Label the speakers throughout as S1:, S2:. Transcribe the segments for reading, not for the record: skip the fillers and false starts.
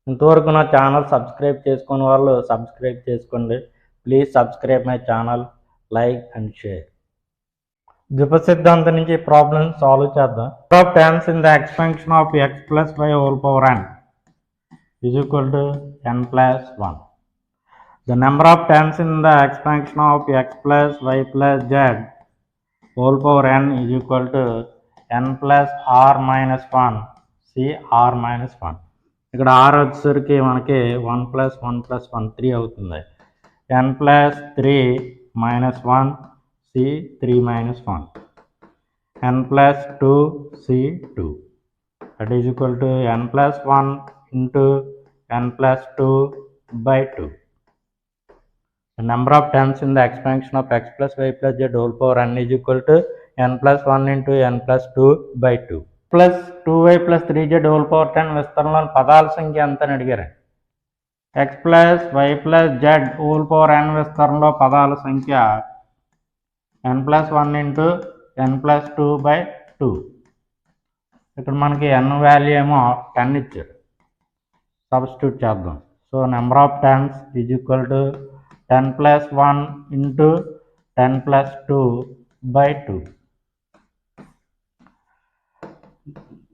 S1: ఇంతవరకు నా channel subscribe చేసుకుని వాళ్ళు సబ్స్క్రైబ్ చేసుకోండి. Please subscribe my channel, like and share. ద్విపద సిద్ధాంతం నుంచి ప్రాబ్లమ్ సాల్వ్ చేద్దాం. Of terms in the expansion of x plus y whole power n is equal to n plus 1. The number of terms in the expansion of x plus y plus z whole power n is equal to n plus r minus 1 c r minus 1. ఇక్కడ r వచ్చేసరికి మనకి 1 plus 1 plus 1 3 అవుతుంది. n plus 3 minus 1 c 3 minus 1. n plus 2 c 2. That is equal to n plus 1 into n plus 2 by 2. The number of terms in the expansion of x plus y plus z whole power n is equal to n plus 1 into n plus 2 by 2. Plus 2y plus 3z whole power 10 విస్తరణలో పదాల సంఖ్య ఎంత అని అడిగారు. x plus y plus z whole power n విస్తరణలో పదాల సంఖ్య n plus 1 into n plus 2 by 2. ఇక్కడ మనకి n వాల్యూ ఏమో 10 ఇచ్చారు. సబ్స్టిట్యూట్ చేద్దాం. So number of terms is equal to 10 plus 1 into 10 plus 2 by 2.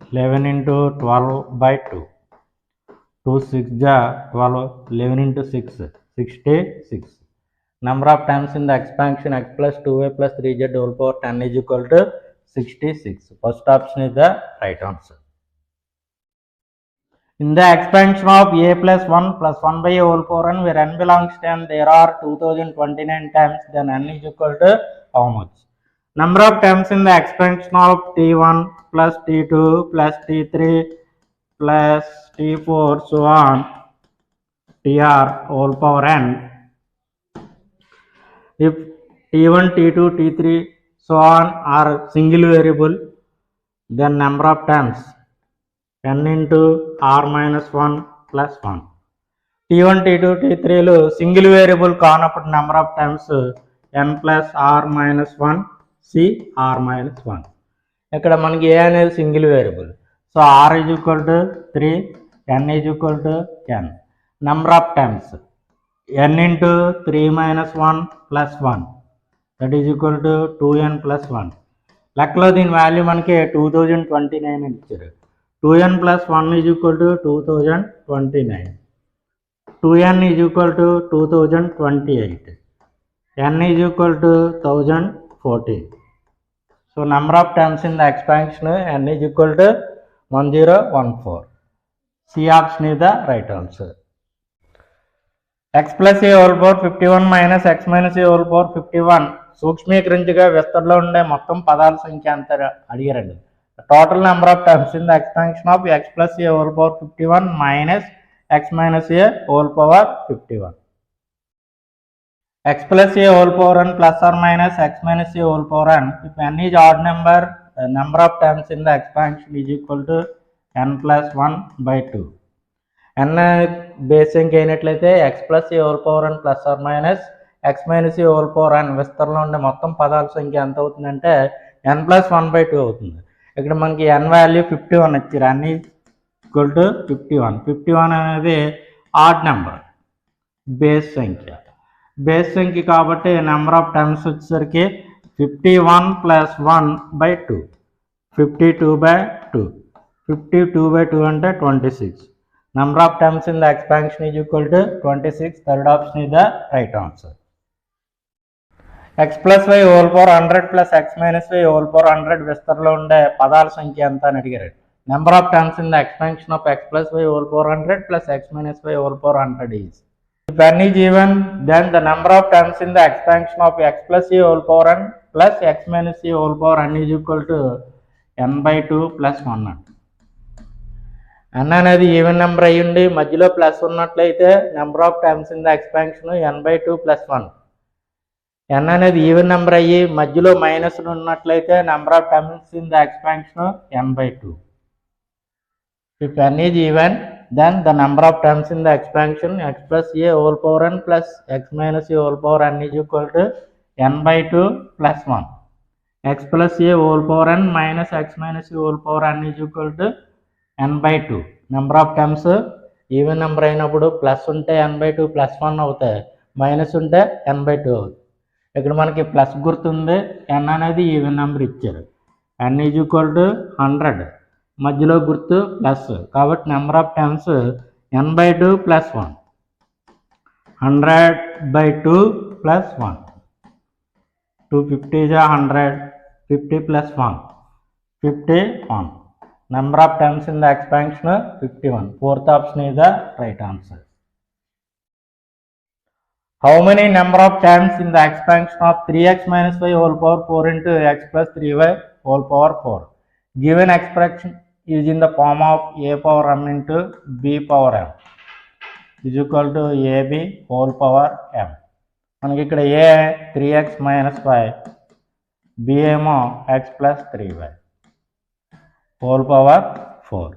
S1: 11 into 12 by 2. 2 6 ja 12. 11 into 6 66. Number of times in the expansion x plus 2y plus 3z whole power 10 is equal to 66. First option is the right answer. In the expansion of a plus 1 plus 1 by a whole power n where n belongs to n there are 2029 times, then n is equal to how much? Number of times in the expansion of t1 plus t2 plus t3 plus t4 so on tr whole power n. If t1 t2 t3 so on are single variable, then number of times n into r minus 1 plus 1. t1 t2 t3లు single variable కానప్పుడు number of times n plus r minus 1 c r minus 1. ఇక్కడ మనకి A అనేది single variable. So r is equal to 3, n is equal to n. Number of times n into 3 minus 1 plus 1 that is equal to 2n plus 1. లెక్కలో దీని value మనకి 2029 ఇచ్చారు. 2n plus 1 is equal to 2029. 2n is equal to 2028. n is equal to 1014. So number of terms in the expansion n is equal to 1014. C option is the right answer. x plus a whole power 51 minus x minus a whole power 51 సూక్ష్మీకరించగా విస్తరణలో ఉండే మొత్తం పదాల సంఖ్య ఎంత అడిగారండి. Total number of terms in the expansion of x plus a whole power 51 minus x minus a whole power 51. X plus a whole power n plus or minus x minus a whole power n. If n is odd number, the number of terms in the expansion is equal to n plus 1 by 2. n base సంఖ్య అయినట్లయితే x plus a whole power n plus or minus x minus a whole power n విస్తరణలో ఉండే మొత్తం పదాల సంఖ్య ఎంత అవుతుందంటే n plus 1 by 2 అవుతుంది. ఇక్కడ మనకి n వాల్యూ 51 ఇచ్చారు. n equal to 51. 51 అనేది ఆడ్ నెంబర్, బేస్ సంఖ్య కాబట్టి నెంబర్ ఆఫ్ టర్మ్స్ వచ్చేసరికి 51 ప్లస్ 1 బై 2, 52 by 2. 52 by 2 అంటే 26. Number of terms in the expansion is equal to 26. Third option is the right answer. x plus y whole power 100 plus x minus y whole power 100 విస్తరణలో ఉండే పదాల సంఖ్య ఎంత అని అడిగారు. Number of terms in the expansion of x plus y whole power 100 plus x minus y whole power 100 is. If n is even, then the number of terms in the expansion of x plus a whole power n plus x minus a whole power n is equal to n by 2 plus 1. n అనేది even number అయ్యిండి మధ్యలో plus ఉన్నట్లయితే number of terms in the expansion n by 2 plus 1. n అనేది even number అయ్యి మధ్యలో minus ఉన్నట్లయితే number of terms in the expansion n by 2. If n is even, then the number of terms in the expansion x plus a whole power n plus x minus a whole power n is equal to n by 2 plus 1. x plus a whole power n minus x minus a whole power n is equal to n by 2. Number of terms even number అయినప్పుడు plus ఉంటే n/2 +1 అవుతాయి, minus ఉంటే n/2 అవుతుంది. ఇక్కడ మనకి plus గుర్తుంది, n అనేది even number ఇచ్చారు. n = 100, మధ్యలో గుర్తు ప్లస్, కాబట్టి number of times n/2 + 1, 100/2 + 1, 250 is 100, 50 + 1, 51. Number of times in the expansion 51. Fourth option is the right answer. How many number of times in the expansion of 3x minus y whole power 4 into x plus 3y whole power 4? Given expression is in the form of a power m into b power m is equal to ab whole power m. మనకి ఇక్కడ a 3x minus y, b ఏమో x plus 3y whole power 4.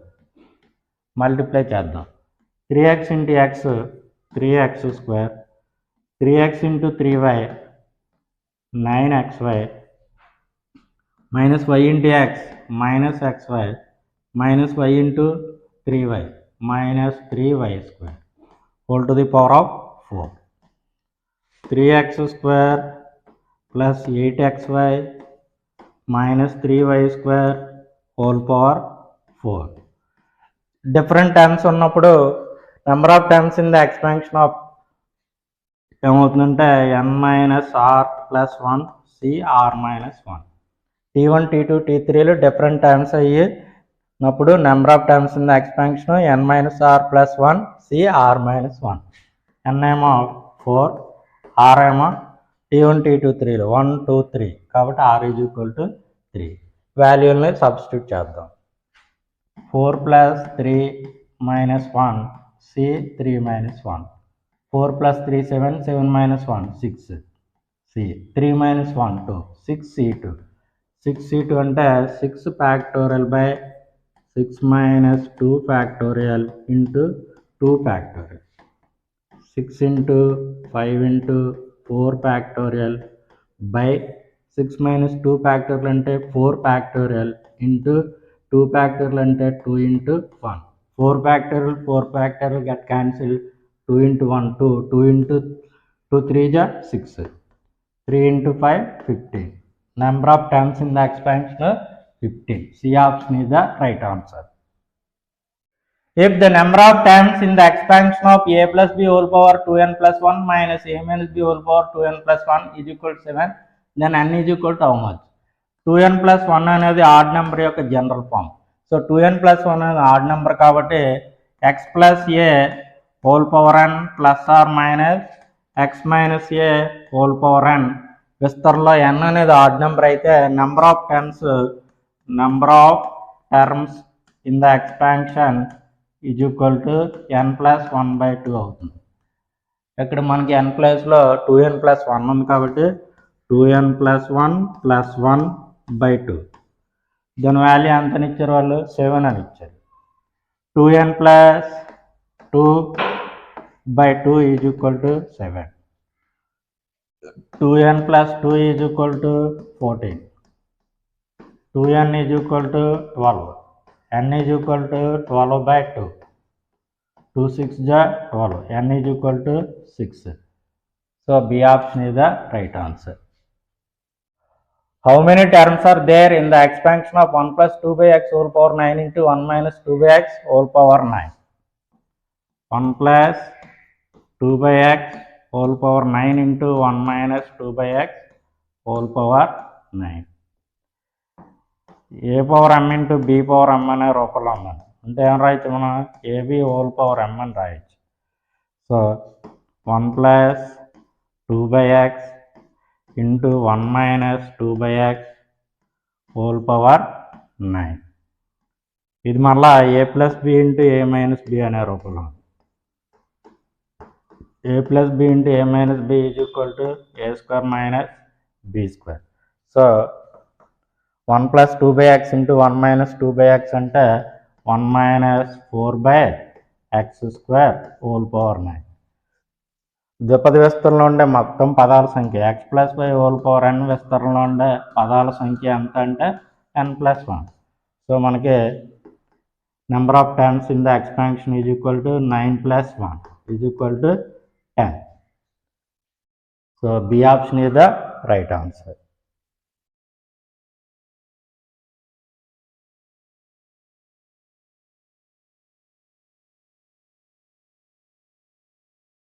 S1: Multiply చేద్దాం. 3x into x 3x², 3x into 3y 9xy, minus y into x minus xy, minus y into 3y minus 3y² whole to the power of 4. 3x² plus 8xy minus 3y² whole power 4. Different terms ఉన్నప్పుడు number of terms in the expansion of ఏమవుతుందంటే n-r+1 cr-1. t1 t2 t3లు different terms అయ్యినప్పుడు number of terms in the expansion n-r+1 cr-1. n ఏమో 4, r ఏమో t1 t2 3లు 1 2 3, కాబట్టి r = 3. వాల్యూల్ని substitute చేద్దాం. 4 + 3 - 1 c 3 - 1, 4 + 3 7, 7 - 1 6 c, 3 - 1 2, 6 c2. 6 c2 అంటే 6 factorial by 6 - 2 factorial into 2 factorial, 6 into 5 into 4 factorial by 6 - 2 factorial అంటే 4 factorial into 2 factorial అంటే 2 into 1. 4 factorial get cancelled, 2 into 1 2, 2 into 2 3 is 6, 3 into 5 15. Number of terms in the expansion 15. C option is the right answer. If the number of terms in the expansion of a plus b whole power 2n plus 1 minus a minus b whole power 2n plus 1 is equal to 7, then n is equal to how much? 2n plus 1 అనేది odd number యొక్క general form. So 2n plus 1 అనేది odd number కాబట్టి x plus a whole power n plus or minus x minus a whole power n. విస్తరణలో n అనేది odd number అయితే number of terms in the expansion is equal to n + 1/2 అవుతుంది. ఇక్కడ మనకి n ప్లేస్లో 2n + 1 ఉంది కాబట్టి 2n + 1 + 1/2. దాని వాల్యూ ఎంతని ఇచ్చారు వాళ్ళు? 7 అని ఇచ్చారు. 2n + 2/2 is equal to 7. 2n + 2 is equal to 14. 2n is equal to 12. n is equal to 12/2. 2 6 is 12. n is equal to 6. So B option is the right answer. How many terms are there in the expansion of 1 plus 2/x whole power 9 into 1 minus 2/x whole power 9? 1 plus 2/x whole power 9 into 1 minus 2/x whole power 9. a power m into b power m అనే రూపంలో ఉన్నాను అంటే ఏం రాయొచ్చు మనం? ab whole power m అని రాయొచ్చు. So 1 plus 2/x into 1 minus 2/x whole power 9. ఇది మళ్ళా a plus b into a minus b అనే రూపంలో ఉంది. a plus b into a minus b is equal to a² minus b². So 1 plus 2/x into 1 minus 2/x అంటే 1 minus 4/x² whole power 9. ద్విపద విస్తరణలో ఉండే మొత్తం పదాల సంఖ్య x plus y whole power n. విస్తరణలో ఉండే పదాల సంఖ్య ఎంత అంటే n plus 1. సో మనకి Number of terms in the expansion is equal to 9 plus 1 is equal to 10. So B option is the right answer.